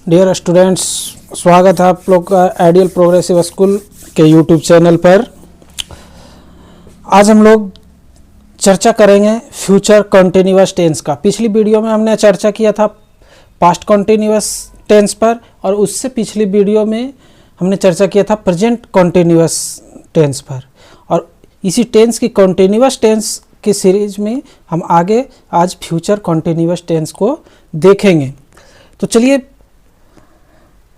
Dear students, स्वागत है आप लोग का आइडियल प्रोग्रेसिव स्कूल के यूट्यूब चैनल पर। आज हम लोग चर्चा करेंगे फ्यूचर कॉन्टिन्यूअस टेंस का। पिछली वीडियो में हमने चर्चा किया था पास्ट कॉन्टिन्यूअस टेंस पर, और उससे पिछली वीडियो में हमने चर्चा किया था प्रेजेंट कॉन्टिन्यूअस टेंस पर। और इसी टेंस की कॉन्टिन्यूअस टेंस की सीरीज में हम आगे आज फ्यूचर कॉन्टिन्यूअस टेंस को देखेंगे। तो चलिए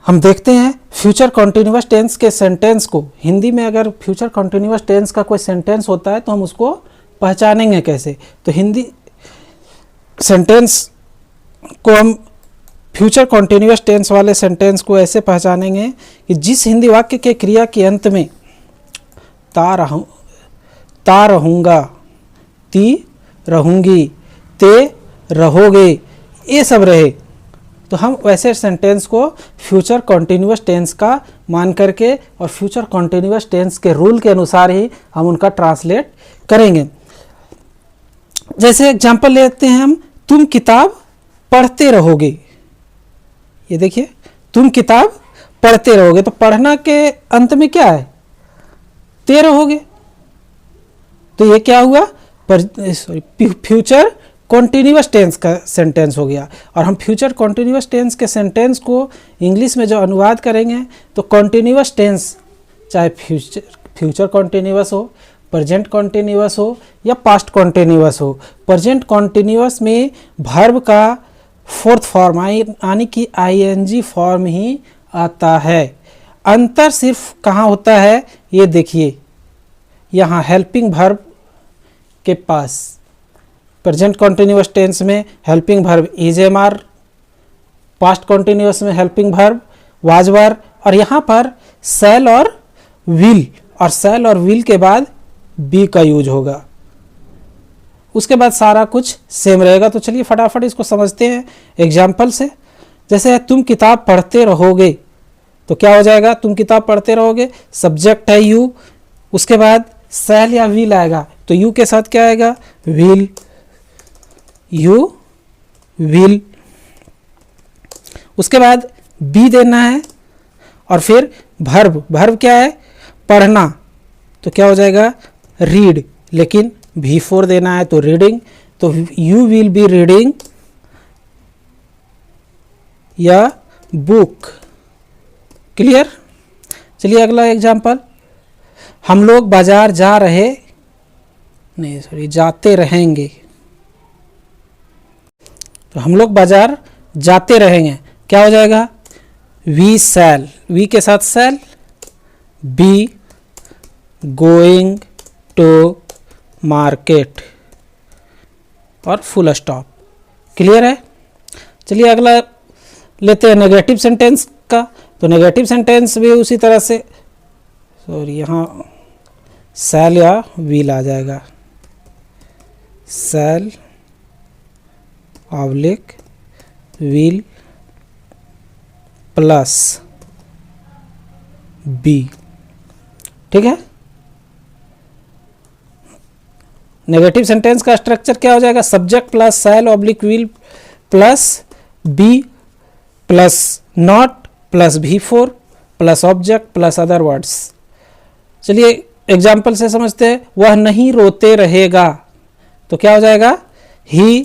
हम देखते हैं फ्यूचर कॉन्टिन्यूअस टेंस के सेंटेंस को। हिंदी में अगर फ्यूचर कॉन्टिन्यूअस टेंस का कोई सेंटेंस होता है तो हम उसको पहचानेंगे कैसे। तो हिंदी सेंटेंस को हम फ्यूचर कॉन्टिन्यूअस टेंस वाले सेंटेंस को ऐसे पहचानेंगे कि जिस हिंदी वाक्य के क्रिया के अंत में ता रहूँगा, ती रहूँगी, ते रहोगे, ये सब रहे, तो हम वैसे सेंटेंस को फ्यूचर कॉन्टिन्यूअस टेंस का मान करके और फ्यूचर कॉन्टिन्यूअस टेंस के रूल के अनुसार ही हम उनका ट्रांसलेट करेंगे। जैसे एग्जांपल लेते हैं हम, तुम किताब पढ़ते रहोगे। ये देखिए, तुम किताब पढ़ते रहोगे, तो पढ़ना के अंत में क्या है? ते रहोगे। तो ये क्या हुआ? फ्यूचर कॉन्टिन्यूअस टेंस का सेंटेंस हो गया। और हम फ्यूचर कॉन्टिन्यूअस टेंस के सेंटेंस को इंग्लिश में जो अनुवाद करेंगे तो कॉन्टिन्यूअस टेंस, चाहे फ्यूचर कॉन्टिन्यूअस हो, प्रेजेंट कॉन्टिन्यूअस हो या पास्ट कॉन्टिन्यूअस हो, प्रेजेंट कॉन्टिन्यूअस में वर्ब का फोर्थ फॉर्म यानी कि आईएनजी फॉर्म ही आता है। अंतर सिर्फ कहाँ होता है ये देखिए, यहाँ हेल्पिंग वर्ब के पास। प्रेजेंट कॉन्टिन्यूअस टेंस में helping verb is am are, past continuous में हेल्पिंग वर्ब वाज वर, और यहाँ पर शैल और विल, और शैल और विल के बाद बी का यूज होगा। उसके बाद सारा कुछ सेम रहेगा। तो चलिए फटाफट इसको समझते हैं एग्जाम्पल से। जैसे तुम किताब पढ़ते रहोगे, तो क्या हो जाएगा? तुम किताब पढ़ते रहोगे, सब्जेक्ट है यू, उसके बाद शैल या विल आएगा, तो यू के साथ क्या आएगा? Will, you will. उसके बाद बी देना है, और फिर वर्ब, वर्ब क्या है? पढ़ना, तो क्या हो जाएगा? रीड, लेकिन V4 देना है तो रीडिंग, तो यू विल बी रीडिंग या बुक। क्लियर? चलिए अगला एग्जाम्पल, हम लोग बाजार जाते रहेंगे। तो हम लोग बाजार जाते रहेंगे, क्या हो जाएगा? वी शैल, वी के साथ शैल, बी गोइंग टू मार्केट, और फुल स्टॉप। क्लियर है? चलिए अगला लेते हैं नेगेटिव सेंटेंस का। तो नेगेटिव सेंटेंस भी उसी तरह से, सॉरी यहाँ शैल या विल आ जाएगा, shall oblique will plus be. ठीक है? नेगेटिव सेंटेंस का स्ट्रक्चर क्या हो जाएगा? Subject plus shall oblique will plus be plus not plus V4 plus object plus other words. चलिए एग्जाम्पल से समझते हैं। वह नहीं रोते रहेगा, तो क्या हो जाएगा? He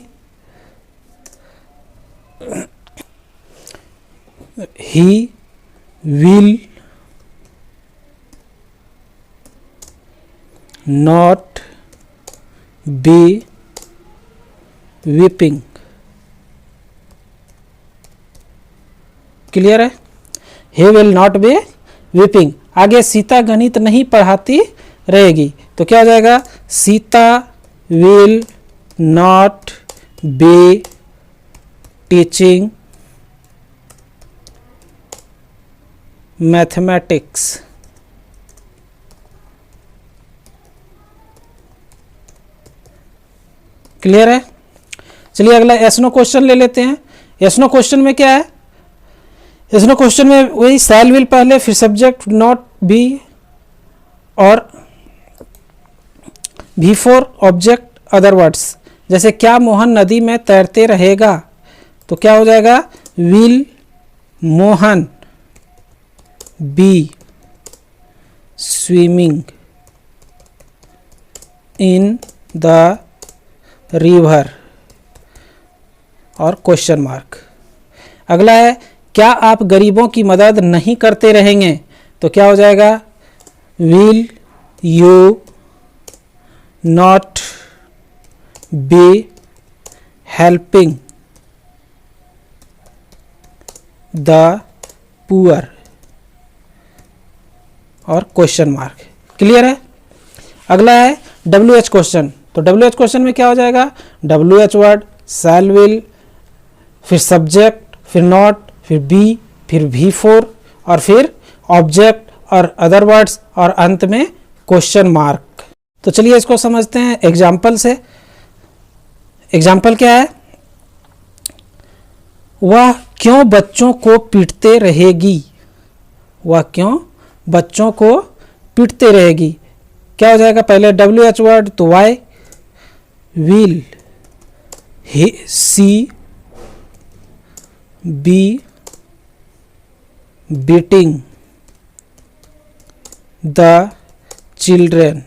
will not be weeping. Clear है? He will not be weeping. आगे सीता गणित नहीं पढ़ाती रहेगी, तो क्या हो जाएगा? Sita will not be teaching mathematics. Clear है? चलिए अगला एसनो क्वेश्चन ले लेते हैं। एसनो क्वेश्चन में क्या है? एसनो क्वेश्चन में वही शैल विल पहले, फिर सब्जेक्ट नॉट बी, और V4 ऑब्जेक्ट अदर वर्ड्स। जैसे क्या मोहन नदी में तैरते रहेगा, तो क्या हो जाएगा? Will Mohan be swimming in the river और क्वेश्चन मार्क। अगला है, क्या आप गरीबों की मदद नहीं करते रहेंगे? तो क्या हो जाएगा? Will you not be helping the poor और क्वेश्चन मार्क। क्लियर है? अगला है WH क्वेश्चन। तो WH क्वेश्चन में क्या हो जाएगा? WH वर्ड, शैल विल, फिर सब्जेक्ट, फिर नॉट, फिर बी, फिर V4 और फिर ऑब्जेक्ट और अदर वर्ड्स और अंत में क्वेश्चन मार्क। तो चलिए इसको समझते हैं एग्जाम्पल से। एग्जाम्पल क्या है? वह क्यों बच्चों को पीटते रहेगी? वह क्यों बच्चों को पीटते रहेगी? क्या हो जाएगा? पहले WH वर्ड, तो why, will she be beating the children,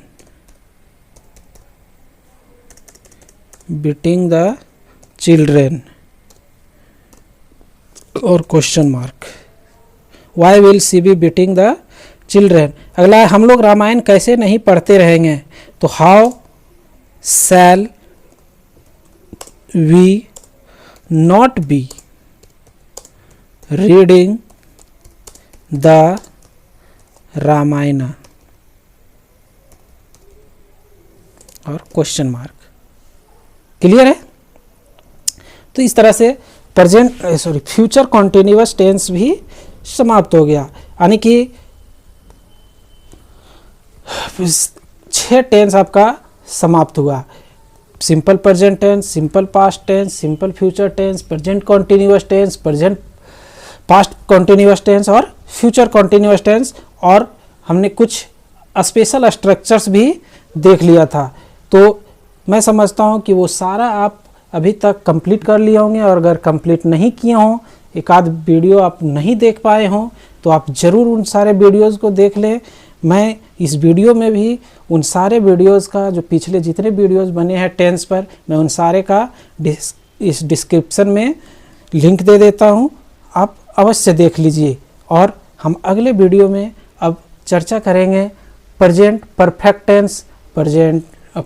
beating the children और question mark. Why will she be beating the children. अगला है, हम लोग रामायण कैसे नहीं पढ़ते रहेंगे? तो how shall we not be reading the Ramayan और क्वेश्चन मार्क। क्लियर है? तो इस तरह से फ्यूचर कॉन्टिन्यूअस टेंस भी समाप्त हो गया। यानी कि 6 टेंस आपका समाप्त हुआ। Simple present tense, simple past tense, simple future tense, present continuous tense, present past continuous tense और फ्यूचर कॉन्टिन्यूअस टेंस। और हमने कुछ स्पेशल स्ट्रक्चर्स भी देख लिया था। तो मैं समझता हूँ कि वो सारा आप अभी तक कंप्लीट कर लिए होंगे, और अगर कंप्लीट नहीं किए हों, एक आध वीडियो आप नहीं देख पाए हों, तो आप ज़रूर उन सारे वीडियोज़ को देख लें। मैं इस वीडियो में भी उन सारे वीडियोज़ का, जो पिछले जितने वीडियोज़ बने हैं टेंस पर, मैं उन सारे का इस डिस्क्रिप्शन में लिंक दे देता हूं, आप अवश्य देख लीजिए। और हम अगले वीडियो में अब चर्चा करेंगे present perfect tense, present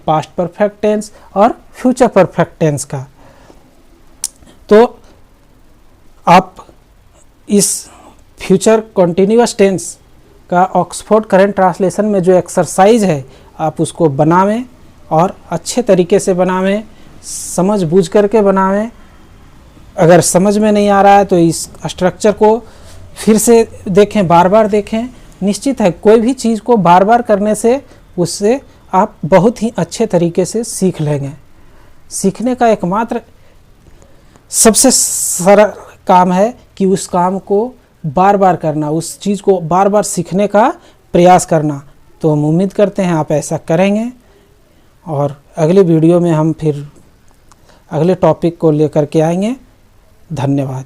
past perfect tense और फ्यूचर परफेक्ट टेंस का। तो आप इस फ्यूचर कॉन्टिन्यूअस टेंस का ऑक्सफोर्ड करंट ट्रांसलेशन में जो एक्सरसाइज है, आप उसको बनावें और अच्छे तरीके से बनावें, समझ बूझ करके बनावें। अगर समझ में नहीं आ रहा है तो इस स्ट्रक्चर को फिर से देखें, बार बार देखें। निश्चित है कोई भी चीज़ को बार बार करने से उससे आप बहुत ही अच्छे तरीके से सीख लेंगे। सीखने का एकमात्र सबसे सरल काम है कि उस काम को बार बार करना, उस चीज़ को बार बार सीखने का प्रयास करना। तो हम उम्मीद करते हैं आप ऐसा करेंगे, और अगले वीडियो में हम फिर अगले टॉपिक को लेकर के आएंगे। धन्यवाद।